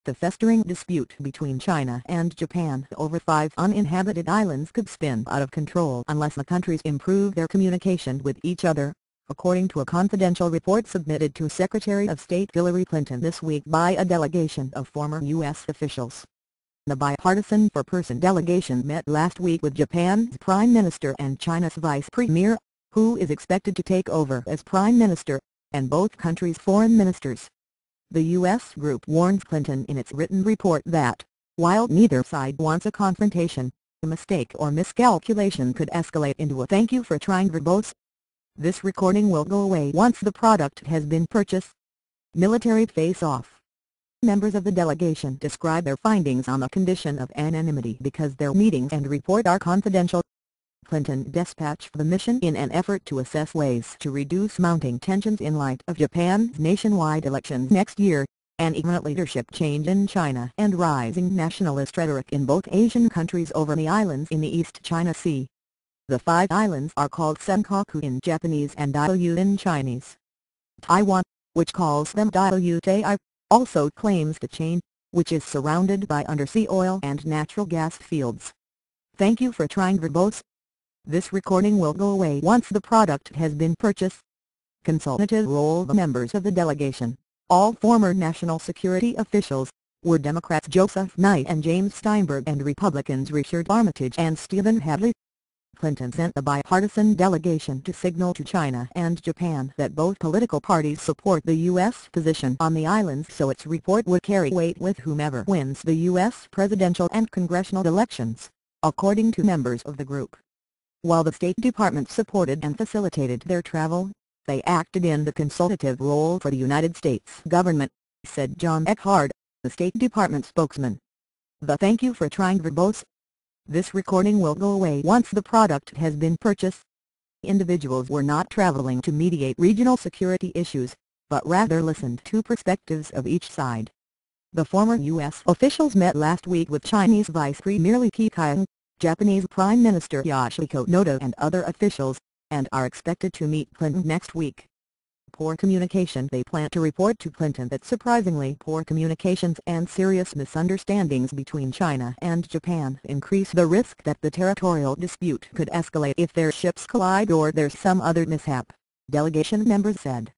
The festering dispute between China and Japan over 5 uninhabited islands could spin out of control unless the countries improve their communication with each other, according to a confidential report submitted to Secretary of State Hillary Clinton this week by a delegation of former U.S. officials. The bipartisan four-person delegation met last week with Japan's Prime Minister and China's Vice Premier, who is expected to take over as Prime Minister, and both countries' foreign ministers. The U.S. group warns Clinton in its written report that, while neither side wants a confrontation, a mistake or miscalculation could escalate into a "thank you for trying verbose." This recording will go away once the product has been purchased. Military face-off. Members of the delegation describe their findings on the condition of anonymity because their meetings and report are confidential. Clinton dispatched the mission in an effort to assess ways to reduce mounting tensions in light of Japan's nationwide elections next year, an imminent leadership change in China and rising nationalist rhetoric in both Asian countries over the islands in the East China Sea. The 5 islands are called Senkaku in Japanese and Diaoyu in Chinese. Taiwan, which calls them Diaoyu-tae, also claims the chain, which is surrounded by undersea oil and natural gas fields. Thank you for trying verbose. This recording will go away once the product has been purchased. Consultative role. The members of the delegation, all former national security officials, were Democrats Joseph Nye and James Steinberg and Republicans Richard Armitage and Stephen Hadley. Clinton sent the bipartisan delegation to signal to China and Japan that both political parties support the U.S. position on the islands, so its report would carry weight with whomever wins the U.S. presidential and congressional elections, according to members of the group. While the State Department supported and facilitated their travel, they acted in the consultative role for the United States government, said John Eckhardt, the State Department spokesman. The "thank you for trying verbose." This recording will go away once the product has been purchased. Individuals were not traveling to mediate regional security issues, but rather listened to perspectives of each side. The former U.S. officials met last week with Chinese Vice Premier Li Keqiang, Japanese Prime Minister Yoshihiko Noda and other officials, and are expected to meet Clinton next week. Poor communication. They plan to report to Clinton that surprisingly poor communications and serious misunderstandings between China and Japan increase the risk that the territorial dispute could escalate if their ships collide or there's some other mishap, delegation members said.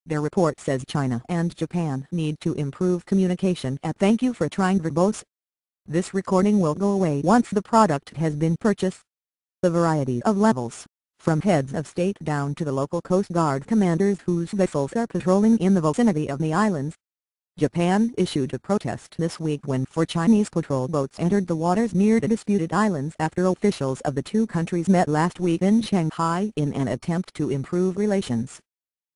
Their report says China and Japan need to improve communication at "thank you for trying verbose." This recording will go away once the product has been purchased. The variety of levels, from heads of state down to the local Coast Guard commanders whose vessels are patrolling in the vicinity of the islands. Japan issued a protest this week when 4 Chinese patrol boats entered the waters near the disputed islands after officials of the 2 countries met last week in Shanghai in an attempt to improve relations.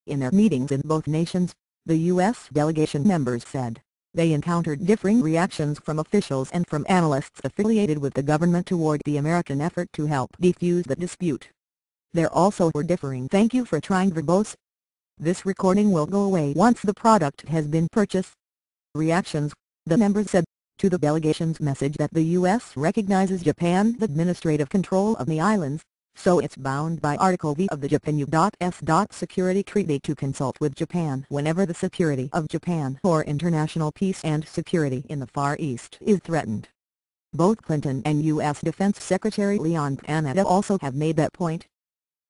In their meetings in both nations, the U.S. delegation members said they encountered differing reactions from officials and from analysts affiliated with the government toward the American effort to help defuse the dispute. There also were differing "thank you for trying verbose." This recording will go away once the product has been purchased. Reactions. The members said, to the delegation's message that the U.S. recognizes Japan's administrative control of the islands, so it's bound by Article V of the Japan-U.S. Security Treaty to consult with Japan whenever the security of Japan or international peace and security in the Far East is threatened. Both Clinton and U.S. Defense Secretary Leon Panetta also have made that point.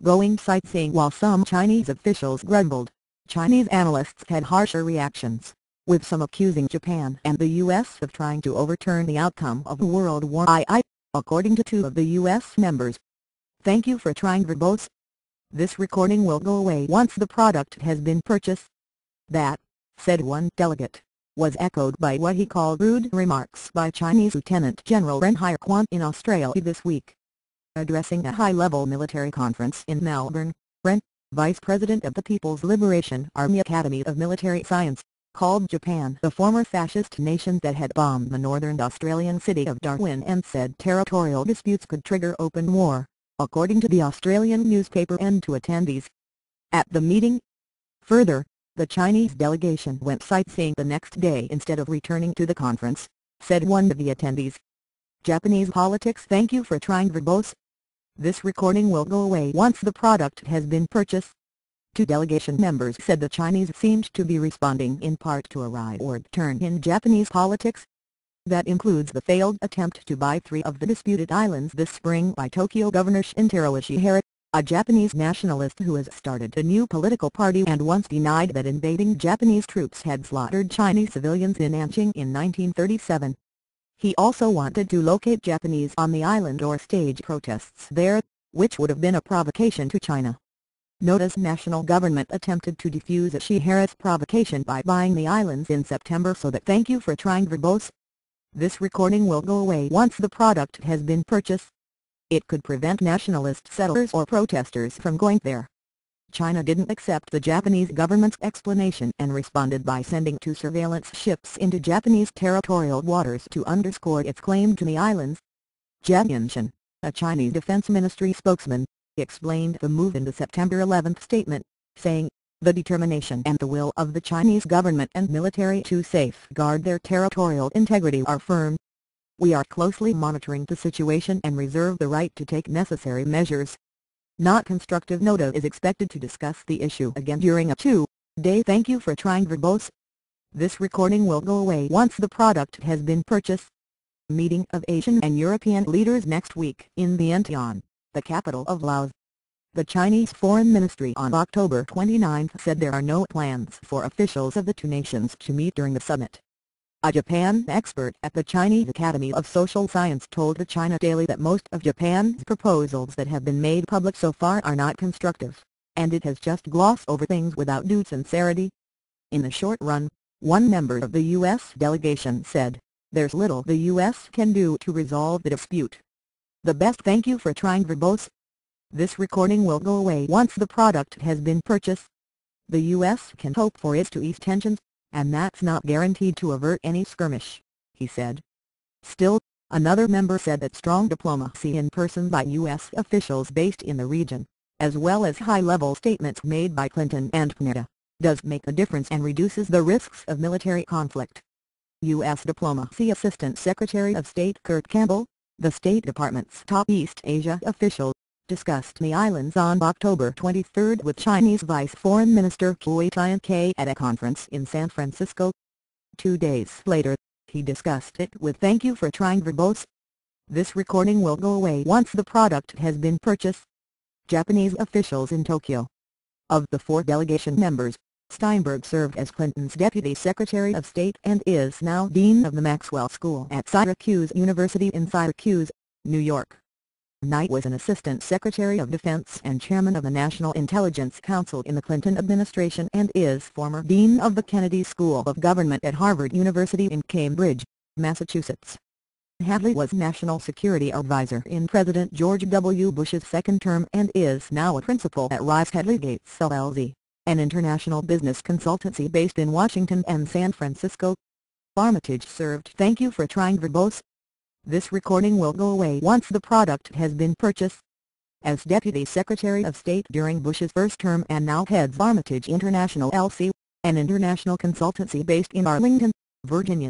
Going sightseeing. While some Chinese officials grumbled, Chinese analysts had harsher reactions, with some accusing Japan and the U.S. of trying to overturn the outcome of World War II, according to 2 of the U.S. members. Thank you for trying verbose. This recording will go away once the product has been purchased. That, said one delegate, was echoed by what he called rude remarks by Chinese Lieutenant General Ren Hai-kwon in Australia this week. Addressing a high-level military conference in Melbourne, Ren, Vice President of the People's Liberation Army Academy of Military Science, called Japan the former fascist nation that had bombed the northern Australian city of Darwin and said territorial disputes could trigger open war, according to the Australian newspaper and to attendees at the meeting. Further, the Chinese delegation went sightseeing the next day instead of returning to the conference, said one of the attendees. Japanese politics. Thank you for trying verbose. This recording will go away once the product has been purchased. Two delegation members said the Chinese seemed to be responding in part to a rightward turn in Japanese politics. That includes the failed attempt to buy 3 of the disputed islands this spring by Tokyo Governor Shintaro Ishihara, a Japanese nationalist who has started a new political party and once denied that invading Japanese troops had slaughtered Chinese civilians in Nanjing in 1937. He also wanted to locate Japanese on the island or stage protests there, which would have been a provocation to China. Noda's national government attempted to defuse Ishihara's provocation by buying the islands in September so that thank you for trying verbose. This recording will go away once the product has been purchased. It could prevent nationalist settlers or protesters from going there. China didn't accept the Japanese government's explanation and responded by sending 2 surveillance ships into Japanese territorial waters to underscore its claim to the islands. Jia Yunshan, a Chinese Defense Ministry spokesman, explained the move in the September 11 statement, saying, "The determination and the will of the Chinese government and military to safeguard their territorial integrity are firm. We are closely monitoring the situation and reserve the right to take necessary measures." Not constructive. Noda is expected to discuss the issue again during a 2-day thank you for trying verbose. This recording will go away once the product has been purchased. Meeting of Asian and European leaders next week in Vientiane, the capital of Laos. The Chinese Foreign Ministry on October 29 said there are no plans for officials of the 2 nations to meet during the summit. A Japan expert at the Chinese Academy of Social Science told the China Daily that most of Japan's proposals that have been made public so far are not constructive, and it has just glossed over things without due sincerity. In the short run, one member of the U.S. delegation said, "There's little the U.S. can do to resolve the dispute. The best thank you for trying verbose." This recording will go away once the product has been purchased. The U.S. can hope for it to ease tensions, and that's not guaranteed to avert any skirmish, he said. Still, another member said that strong diplomacy in person by U.S. officials based in the region, as well as high-level statements made by Clinton and Pineda, does make a difference and reduces the risks of military conflict. U.S. Diplomacy Assistant Secretary of State Kurt Campbell, the State Department's top East Asia official, discussed the islands on October 23 with Chinese Vice Foreign Minister Cui Tiankai at a conference in San Francisco. 2 days later, he discussed it with thank you for trying verbose. This recording will go away once the product has been purchased. Japanese officials in Tokyo. Of the 4 delegation members, Steinberg served as Clinton's Deputy Secretary of State and is now Dean of the Maxwell School at Syracuse University in Syracuse, New York. Knight was an Assistant Secretary of Defense and Chairman of the National Intelligence Council in the Clinton administration and is former Dean of the Kennedy School of Government at Harvard University in Cambridge, Massachusetts. Hadley was National Security Advisor in President George W. Bush's second term and is now a principal at Rice Hadley Gates LLC, an international business consultancy based in Washington and San Francisco. Armitage served thank you for trying verbose. This recording will go away once the product has been purchased. As Deputy Secretary of State during Bush's first term and now heads Armitage International LC, an international consultancy based in Arlington, Virginia.